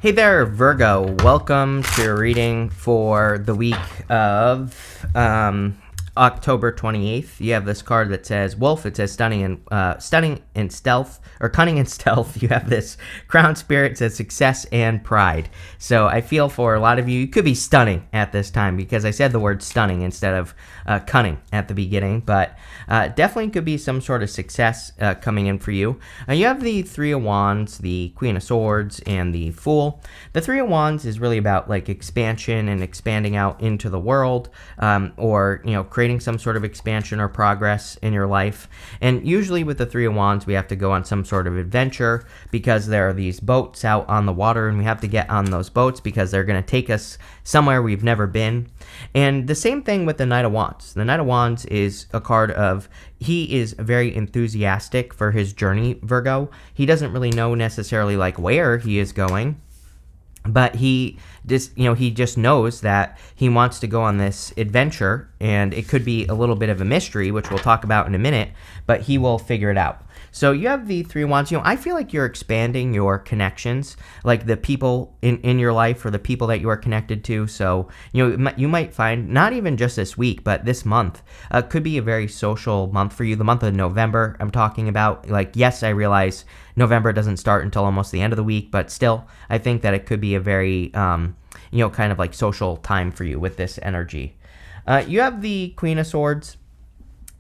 Hey there, Virgo. Welcome to your reading for the week of October 28th. You have this card that says Wolf. It says stunning and stealth, or cunning and stealth. You have this crown spirit. It says success and pride. So I feel for a lot of you could be stunning at this time because I said the word stunning instead of cunning at the beginning, but definitely could be some sort of success coming in for you. You have the Three of Wands, the Queen of Swords, and the Fool. The Three of Wands is really about like expansion and expanding out into the world, or creating some sort of expansion or progress in your life. And usually with the Three of Wands, we have to go on some sort of adventure because there are these boats out on the water, and we have to get on those boats because they're going to take us somewhere we've never been. And the same thing with the Knight of Wands. The Knight of Wands is a card of, he is very enthusiastic for his journey, Virgo. He doesn't really know necessarily like where he is going, but he just knows that he wants to go on this adventure, and it could be a little bit of a mystery, which we'll talk about in a minute, but he will figure it out. So you have the Three of Wands. I feel like you're expanding your connections, like the people in your life or the people that you are connected to. So, you might find, not even just this week, but this month could be a very social month for you. The month of November, I'm talking about. Like, yes, I realize November doesn't start until almost the end of the week, but still, I think that it could be a very, kind of like social time for you with this energy. You have the Queen of Swords.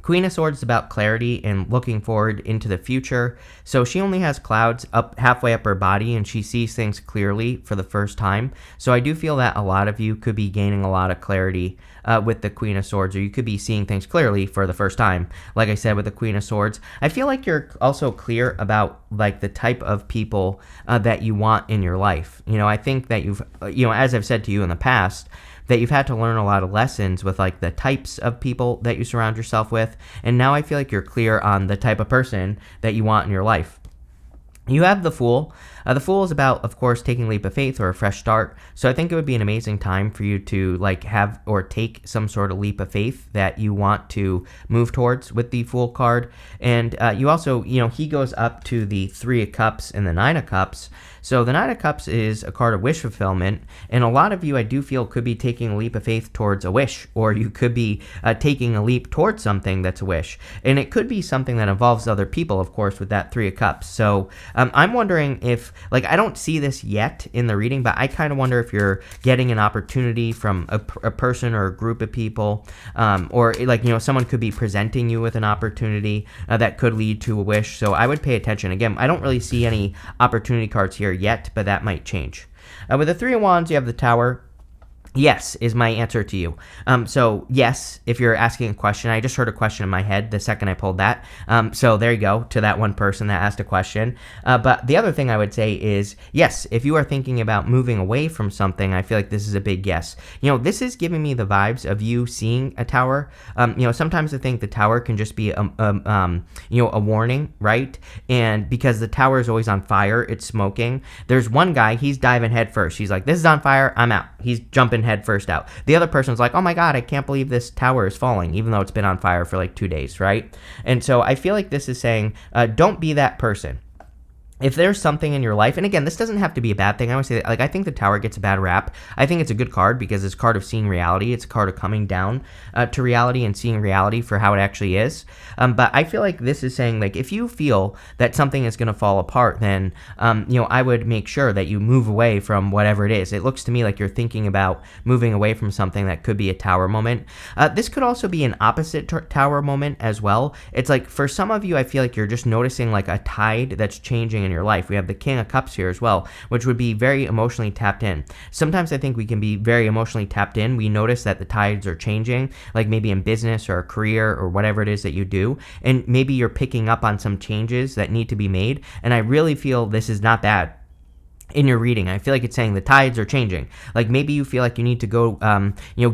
Queen of Swords is about clarity and looking forward into the future. So she only has clouds up halfway up her body, and she sees things clearly for the first time. So I do feel that a lot of you could be gaining a lot of clarity with the Queen of Swords, or you could be seeing things clearly for the first time. Like I said, with the Queen of Swords, I feel like you're also clear about like the type of people that you want in your life. I think that you've, as I've said to you in the past, that you've had to learn a lot of lessons with like the types of people that you surround yourself with. And now I feel like you're clear on the type of person that you want in your life. You have the Fool. The Fool is about, of course, taking a leap of faith or a fresh start. So I think it would be an amazing time for you to like have or take some sort of leap of faith that you want to move towards with the Fool card. And you also, he goes up to the Three of Cups and the Nine of Cups. So the Nine of Cups is a card of wish fulfillment, and a lot of you, I do feel, could be taking a leap of faith towards a wish, or you could be taking a leap towards something that's a wish. And it could be something that involves other people, of course, with that Three of Cups. So I'm wondering if, like, I don't see this yet in the reading, but I kind of wonder if you're getting an opportunity from a person or a group of people, or like, someone could be presenting you with an opportunity that could lead to a wish. So I would pay attention. Again, I don't really see any opportunity cards here yet, but that might change. With the Three of Wands, you have the Tower. Yes is my answer to you. So yes, if you're asking a question, I just heard a question in my head the second I pulled that. So there you go, to that one person that asked a question. But the other thing I would say is, yes, if you are thinking about moving away from something, I feel like this is a big yes. This is giving me the vibes of you seeing a tower. Sometimes I think the tower can just be a warning, right? And because the tower is always on fire, it's smoking. There's one guy, he's diving head first. He's like, this is on fire, I'm out. He's jumping head first out. The other person's like, oh my god, I can't believe this tower is falling, even though it's been on fire for like 2 days, right? And so I feel like this is saying, don't be that person. If there's something in your life, and again, this doesn't have to be a bad thing. I always say that, like, I think the Tower gets a bad rap. I think it's a good card because it's a card of seeing reality. It's a card of coming down to reality and seeing reality for how it actually is. But I feel like this is saying, like, if you feel that something is going to fall apart, then, I would make sure that you move away from whatever it is. It looks to me like you're thinking about moving away from something that could be a Tower moment. This could also be an opposite Tower moment as well. It's like, for some of you, I feel like you're just noticing like a tide that's changing in your life. We have the King of Cups here as well, which would be very emotionally tapped in. Sometimes I think we can be very emotionally tapped in. We notice that the tides are changing, like maybe in business or a career or whatever it is that you do, and maybe you're picking up on some changes that need to be made, and I really feel this is not bad. In your reading, I feel like it's saying the tides are changing. Like maybe you feel like you need to go,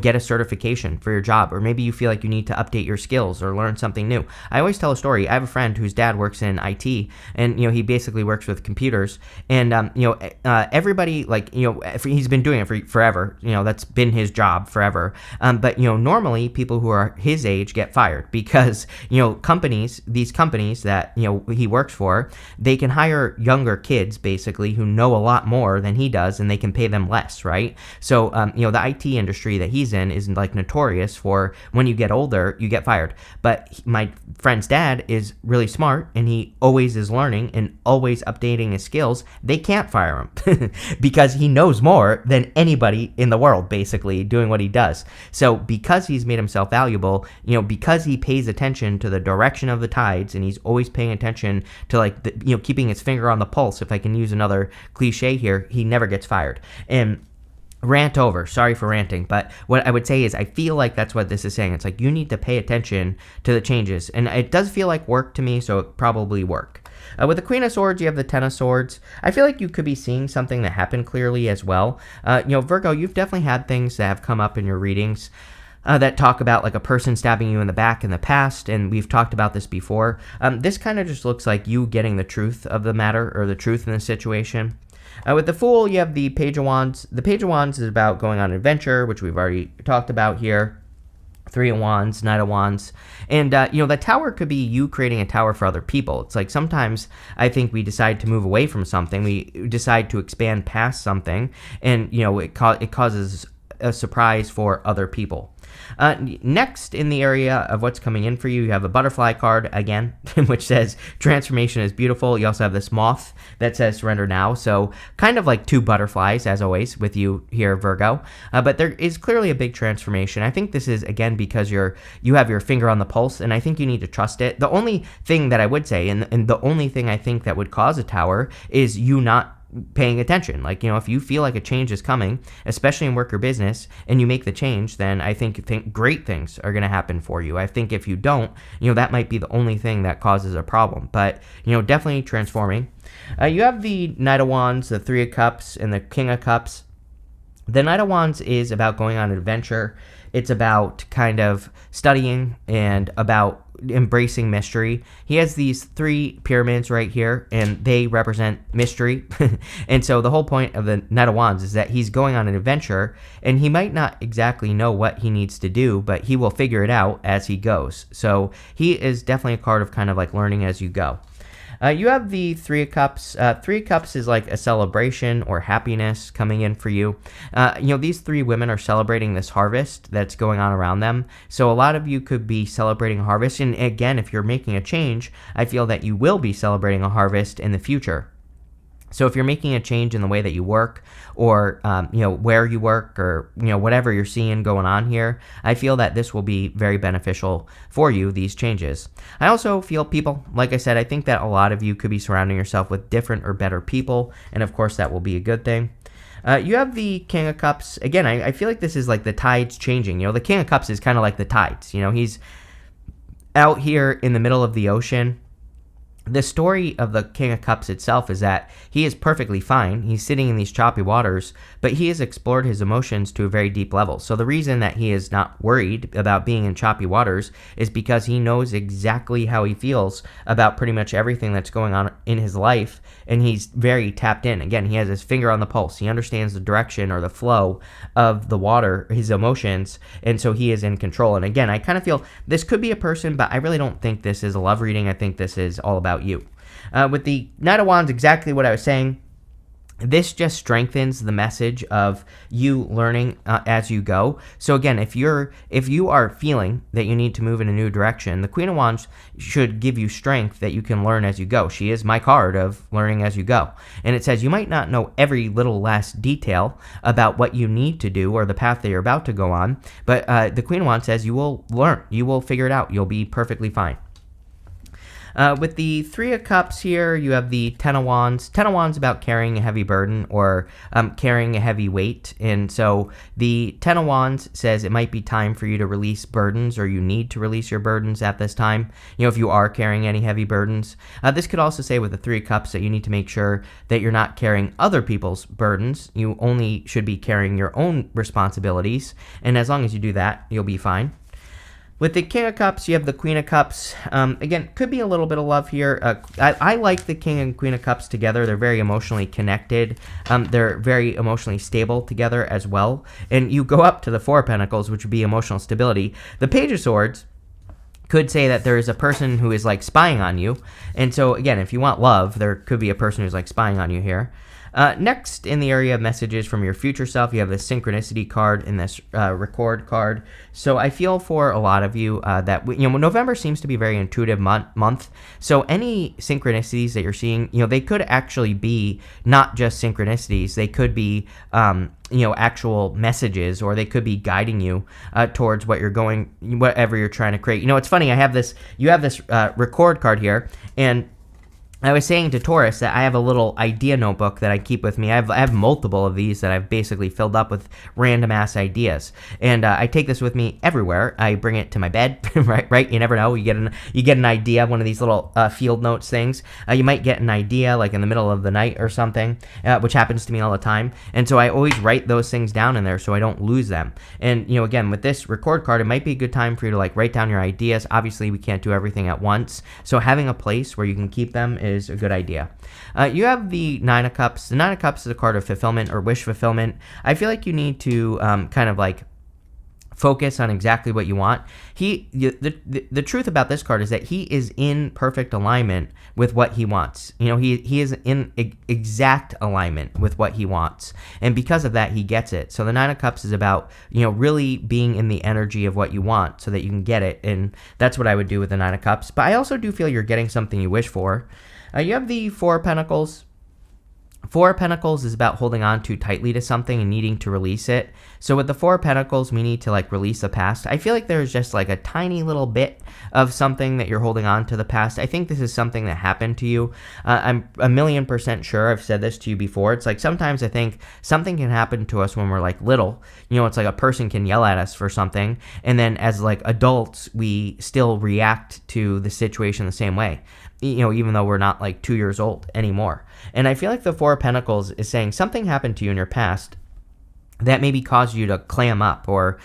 get a certification for your job, or maybe you feel like you need to update your skills or learn something new. I always tell a story. I have a friend whose dad works in IT, and he basically works with computers, and everybody, like, he's been doing it for forever. That's been his job forever. But normally people who are his age get fired because these companies that he works for, they can hire younger kids basically who know a lot more than he does, and they can pay them less, right? So, the IT industry that he's in is like notorious for when you get older, you get fired. But my friend's dad is really smart, and he always is learning and always updating his skills. They can't fire him because he knows more than anybody in the world, basically, doing what he does. So because he's made himself valuable, because he pays attention to the direction of the tides, and he's always paying attention to keeping his finger on the pulse, if I can use another cliche here, he never gets fired. And rant over. Sorry for ranting, but what I would say is I feel like that's what this is saying. It's like you need to pay attention to the changes, and it does feel like work to me, so it probably work. With the Queen of Swords, you have the Ten of Swords. I feel like you could be seeing something that happened clearly as well. Virgo, you've definitely had things that have come up in your readings that talk about like a person stabbing you in the back in the past, and we've talked about this before. This kind of just looks like you getting the truth of the matter, or the truth in the situation. With the Fool, you have the Page of Wands. The Page of Wands is about going on an adventure, which we've already talked about here. Three of Wands, Knight of Wands. And, the Tower could be you creating a tower for other people. It's like sometimes I think we decide to move away from something. We decide to expand past something, and, it causes a surprise for other people. Next, in the area of what's coming in for you, you have a butterfly card again, which says transformation is beautiful. You also have this moth that says surrender now. So kind of like two butterflies, as always, with you here, Virgo. But there is clearly a big transformation. I think this is, again, because you have your finger on the pulse, and I think you need to trust it. The only thing that I would say, and the only thing I think that would cause a tower, is you not paying attention. If you feel like a change is coming, especially in work or business, and you make the change, then I think great things are going to happen for you. I think if you don't, that might be the only thing that causes a problem. But, definitely transforming. You have the Knight of Wands, the Three of Cups, and the King of Cups. The Knight of Wands is about going on an adventure. It's about kind of studying and about embracing mystery. He has these three pyramids right here, and they represent mystery. And so the whole point of the Knight of Wands is that he's going on an adventure, and he might not exactly know what he needs to do, but he will figure it out as he goes. So he is definitely a card of kind of like learning as you go. You have the Three of Cups. Three of Cups is like a celebration or happiness coming in for you. These three women are celebrating this harvest that's going on around them. So a lot of you could be celebrating a harvest. And again, if you're making a change, I feel that you will be celebrating a harvest in the future. So if you're making a change in the way that you work, or where you work, or whatever you're seeing going on here, I feel that this will be very beneficial for you, these changes. I also feel people, like I said, I think that a lot of you could be surrounding yourself with different or better people, and of course that will be a good thing. You have the King of Cups. Again, I feel like this is like the tides changing. The King of Cups is kind of like the tides. He's out here in the middle of the ocean. The story of the King of Cups itself is that he is perfectly fine. He's sitting in these choppy waters, but he has explored his emotions to a very deep level. So the reason that he is not worried about being in choppy waters is because he knows exactly how he feels about pretty much everything that's going on in his life, and he's very tapped in. Again, he has his finger on the pulse. He understands the direction or the flow of the water, his emotions, and so he is in control. And again, I kind of feel this could be a person, but I really don't think this is a love reading. I think this is all about you. With the Knight of Wands, exactly what I was saying. This just strengthens the message of you learning as you go. So again, if you are feeling that you need to move in a new direction, the Queen of Wands should give you strength that you can learn as you go. She is my card of learning as you go. And it says you might not know every little last detail about what you need to do or the path that you're about to go on, but the Queen of Wands says you will learn. You will figure it out. You'll be perfectly fine. With the Three of Cups here, you have the Ten of Wands. Ten of Wands about carrying a heavy burden or carrying a heavy weight. And so the Ten of Wands says it might be time for you to release burdens, or you need to release your burdens at this time, if you are carrying any heavy burdens. This could also say with the Three of Cups that you need to make sure that you're not carrying other people's burdens. You only should be carrying your own responsibilities. And as long as you do that, you'll be fine. With the King of Cups, you have the Queen of Cups. Again, could be a little bit of love here. I like the King and Queen of Cups together. They're very emotionally connected. They're very emotionally stable together as well. And you go up to the Four of Pentacles, which would be emotional stability. The Page of Swords could say that there is a person who is like spying on you. And so, again, if you want love, there could be a person who's like spying on you here. Next, in the area of messages from your future self, you have this synchronicity card and this record card. So I feel for a lot of you that November seems to be a very intuitive month. So any synchronicities that you're seeing, they could actually be not just synchronicities. They could be actual messages, or they could be guiding you towards whatever you're trying to create. It's funny. You have this record card here, and I was saying to Taurus that I have a little idea notebook that I keep with me. I have multiple of these that I've basically filled up with random ass ideas, and I take this with me everywhere. I bring it to my bed, right? You never know. You get an idea, one of these little field notes things. You might get an idea like in the middle of the night or something, which happens to me all the time. And so I always write those things down in there so I don't lose them. And again, with this record card, it might be a good time for you to like write down your ideas. Obviously, we can't do everything at once, so having a place where you can keep them is a good idea. You have the Nine of Cups. The Nine of Cups is a card of fulfillment or wish fulfillment. I feel like you need to kind of like focus on exactly what you want. The truth about this card is that he is in perfect alignment with what he wants. He is in exact alignment with what he wants, and because of that, he gets it. So the Nine of Cups is about really being in the energy of what you want, so that you can get it, and that's what I would do with the Nine of Cups. But I also do feel you're getting something you wish for. You have the Four of Pentacles. Four of Pentacles is about holding on too tightly to something and needing to release it. So with the Four of Pentacles, we need to like release the past. I feel like there's just like a tiny little bit of something that you're holding on to the past. I think this is something that happened to you. I'm 1,000,000% sure I've said this to you before. It's like sometimes I think something can happen to us when we're like little. It's like a person can yell at us for something, and then as like adults, we still react to the situation the same way. Even though we're not like 2 years old anymore. And I feel like the Four of Pentacles is saying something happened to you in your past that maybe caused you to clam up, or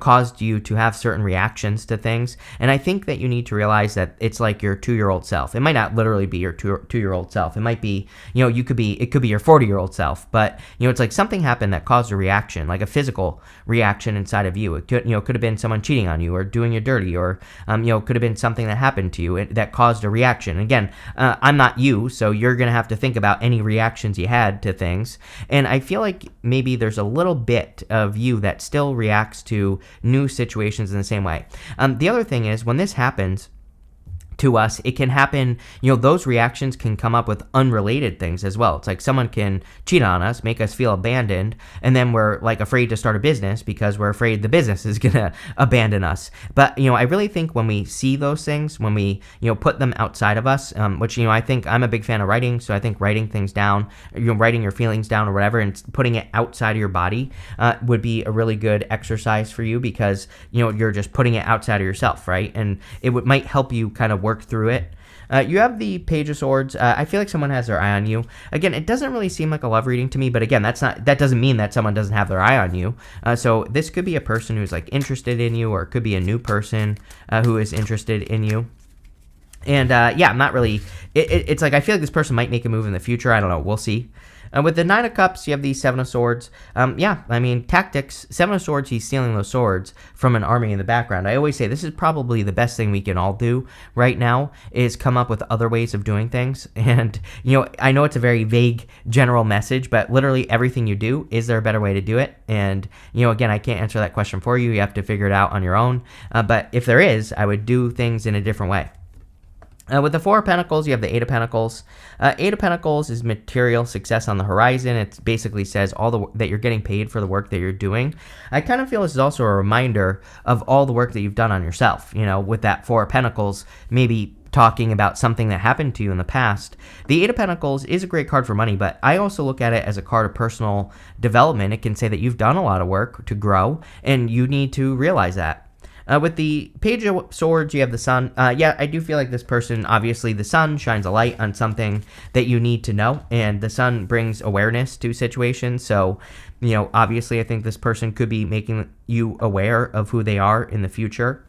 caused you to have certain reactions to things. And I think that you need to realize that it's like your 2-year-old self. It might not literally be your 2-year-old self. It might be it could be your 40-year-old self. But it's like something happened that caused a reaction, like a physical reaction inside of you. It could have been someone cheating on you or doing you dirty, or could have been something that happened to you that caused a reaction. Again, I'm not you, so you're gonna have to think about any reactions you had to things. And I feel like maybe there's a little bit of you that still reacts to new situations in the same way. The other thing is, when this happens to us, it can happen, those reactions can come up with unrelated things as well. It's like someone can cheat on us, make us feel abandoned, and then we're like afraid to start a business because we're afraid the business is gonna abandon us. But I really think when we see those things, when we put them outside of us, which I think I'm a big fan of writing, so I think writing things down, writing your feelings down or whatever, and putting it outside of your body would be a really good exercise for you, because you're just putting it outside of yourself, right? And it might help you kind of work through it. You have the Page of Swords. I feel like someone has their eye on you. Again, it doesn't really seem like a love reading to me, but again, that doesn't mean that someone doesn't have their eye on you. So this could be a person who's like interested in you, or it could be a new person who is interested in you. And I'm not really. It's like I feel like this person might make a move in the future. I don't know. We'll see. With the Nine of Cups, you have the Seven of Swords. Tactics. Seven of Swords, he's stealing those swords from an army in the background. I always say this is probably the best thing we can all do right now, is come up with other ways of doing things. And, I know it's a very vague general message, but literally everything you do, is there a better way to do it? And, again, I can't answer that question for you. You have to figure it out on your own. But if there is, I would do things in a different way. With the Four of Pentacles, you have the Eight of Pentacles. Eight of Pentacles is material success on the horizon. It basically says that you're getting paid for the work that you're doing. I kind of feel this is also a reminder of all the work that you've done on yourself. With that Four of Pentacles, maybe talking about something that happened to you in the past. The Eight of Pentacles is a great card for money, but I also look at it as a card of personal development. It can say that you've done a lot of work to grow, and you need to realize that. With the Page of Swords, you have the Sun. I do feel like this person, obviously the Sun shines a light on something that you need to know, and the Sun brings awareness to situations. So, obviously I think this person could be making you aware of who they are in the future.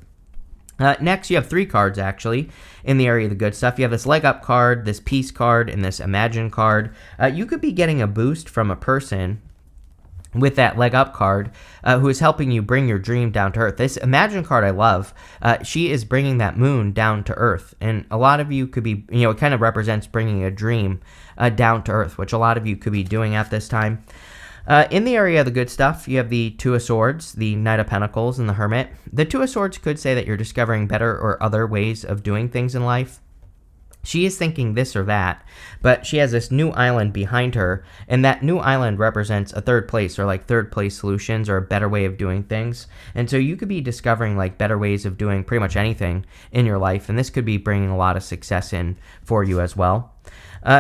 Next, you have 3 cards, actually, in the area of the good stuff. You have this Leg Up card, this Peace card, and this Imagine card. You could be getting a boost from a person with that leg up card, who is helping you bring your dream down to earth. This Imagine card I love. She is bringing that moon down to earth. And a lot of you could be, it kind of represents bringing a dream down to earth, which a lot of you could be doing at this time. In the area of the good stuff, you have the Two of Swords, the Knight of Pentacles, and the Hermit. The Two of Swords could say that you're discovering better or other ways of doing things in life. She is thinking this or that, but she has this new island behind her, and that new island represents a third place, or like third place solutions, or a better way of doing things. And so you could be discovering like better ways of doing pretty much anything in your life, and this could be bringing a lot of success in for you as well.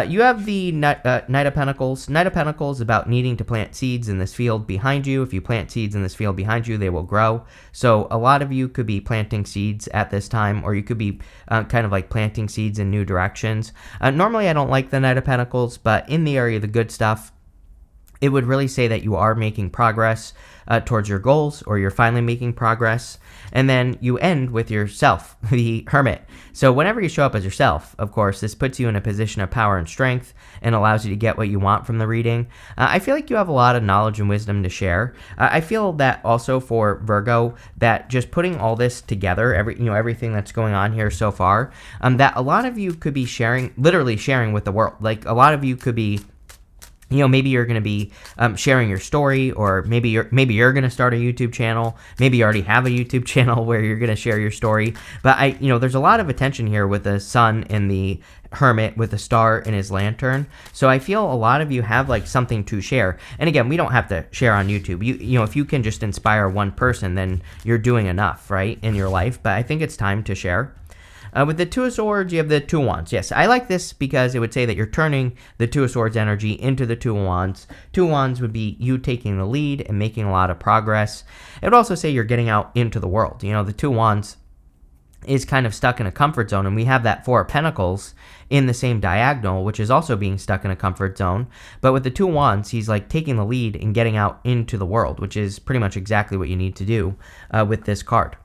You have the Knight of Pentacles. Knight of Pentacles is about needing to plant seeds in this field behind you. If you plant seeds in this field behind you, they will grow. So a lot of you could be planting seeds at this time, or you could be kind of like planting seeds in new directions. Normally, I don't like the Knight of Pentacles, but in the area of the good stuff, it would really say that you are making progress towards your goals, or you're finally making progress. And then you end with yourself, the Hermit. So whenever you show up as yourself, of course, this puts you in a position of power and strength and allows you to get what you want from the reading. I feel like you have a lot of knowledge and wisdom to share. I feel that also for Virgo, that just putting all this together, everything that's going on here so far, that a lot of you could be sharing, literally sharing with the world. Like a lot of you could be, maybe you're going to be sharing your story, or maybe you're going to start a YouTube channel. Maybe you already have a YouTube channel where you're going to share your story. But there's a lot of attention here with the sun and the Hermit with the star in his lantern. So I feel a lot of you have like something to share. And again, we don't have to share on YouTube. If you can just inspire one person, then you're doing enough, right, in your life. But I think it's time to share. With the Two of Swords, you have the Two of Wands. Yes, I like this because it would say that you're turning the Two of Swords energy into the Two of Wands. Two of Wands would be you taking the lead and making a lot of progress. It would also say you're getting out into the world. The Two of Wands is kind of stuck in a comfort zone, and we have that Four of Pentacles in the same diagonal, which is also being stuck in a comfort zone. But with the Two of Wands, he's like taking the lead and getting out into the world, which is pretty much exactly what you need to do with this card.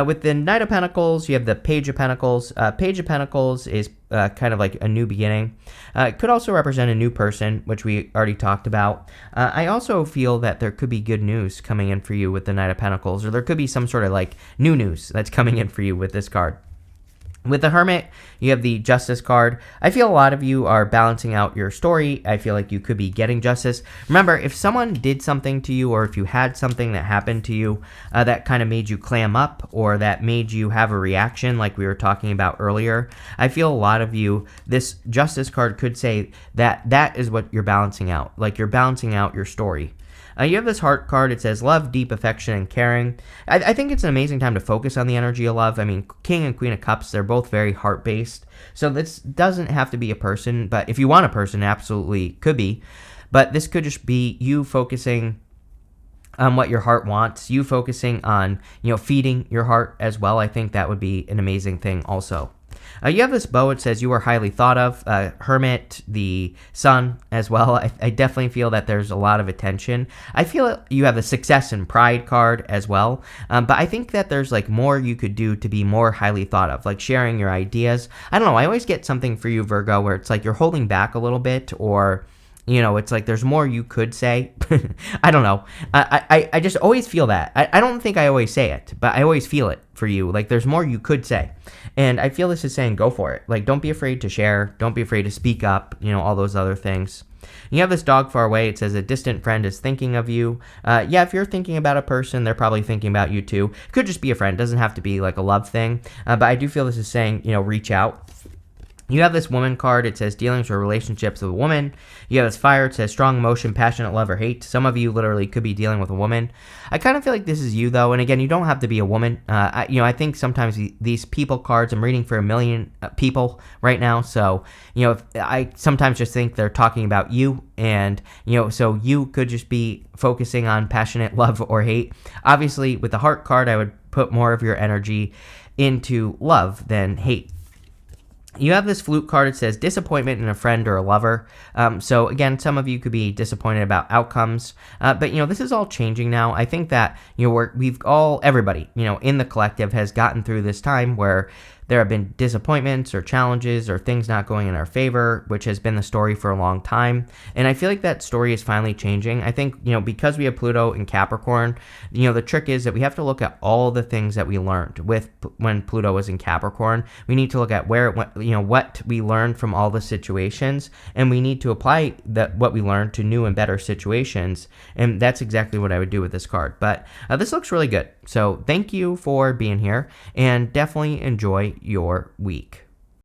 With the Knight of Pentacles, you have the Page of Pentacles. Page of Pentacles is kind of like a new beginning. It could also represent a new person, which we already talked about. I also feel that there could be good news coming in for you with the Knight of Pentacles, or there could be some sort of like new news that's coming in for you with this card. With the Hermit, you have the Justice card. I feel a lot of you are balancing out your story. I feel like you could be getting justice. Remember, if someone did something to you, or if you had something that happened to you that kind of made you clam up, or that made you have a reaction like we were talking about earlier, I feel a lot of you, this Justice card could say that that is what you're balancing out. Like you're balancing out your story. You have this Heart card. It says love, deep affection, and caring. I think it's an amazing time to focus on the energy of love. I mean, King and Queen of Cups, they're both very heart-based. So this doesn't have to be a person, but if you want a person, it absolutely could be. But this could just be you focusing on what your heart wants, you focusing on, feeding your heart as well. I think that would be an amazing thing also. You have this bow. It says you are highly thought of. Hermit, the sun as well. I definitely feel that there's a lot of attention. I feel you have the Success and Pride card as well. But I think that there's like more you could do to be more highly thought of, like sharing your ideas. I don't know. I always get something for you, Virgo, where it's like you're holding back a little bit, or it's like there's more you could say. I don't know. I just always feel that. I don't think I always say it, but I always feel it for you. Like there's more you could say. And I feel this is saying go for it. Like don't be afraid to share. Don't be afraid to speak up. All those other things. You have this Dog far away. It says a distant friend is thinking of you. Yeah, if you're thinking about a person, they're probably thinking about you too. It could just be a friend. It doesn't have to be like a love thing. But I do feel this is saying, reach out. You have this Woman card. It says dealings or relationships with a woman. You have this Fire. It says strong emotion, passionate love or hate. Some of you literally could be dealing with a woman. I kind of feel like this is you, though. And again, you don't have to be a woman. I think sometimes these people cards, I'm reading for 1 million people right now. So, I sometimes just think they're talking about you. And, so you could just be focusing on passionate love or hate. Obviously, with the Heart card, I would put more of your energy into love than hate. You have this Flute card. It says disappointment in a friend or a lover. So again, some of you could be disappointed about outcomes. But this is all changing now. I think that everybody in the collective has gotten through this time where there have been disappointments or challenges or things not going in our favor, which has been the story for a long time. And I feel like that story is finally changing. I think, because we have Pluto in Capricorn, the trick is that we have to look at all the things that we learned when Pluto was in Capricorn. We need to look at where it went, what we learned from all the situations, and we need to apply what we learned to new and better situations. And that's exactly what I would do with this card. But this looks really good. So thank you for being here, and definitely enjoy your week.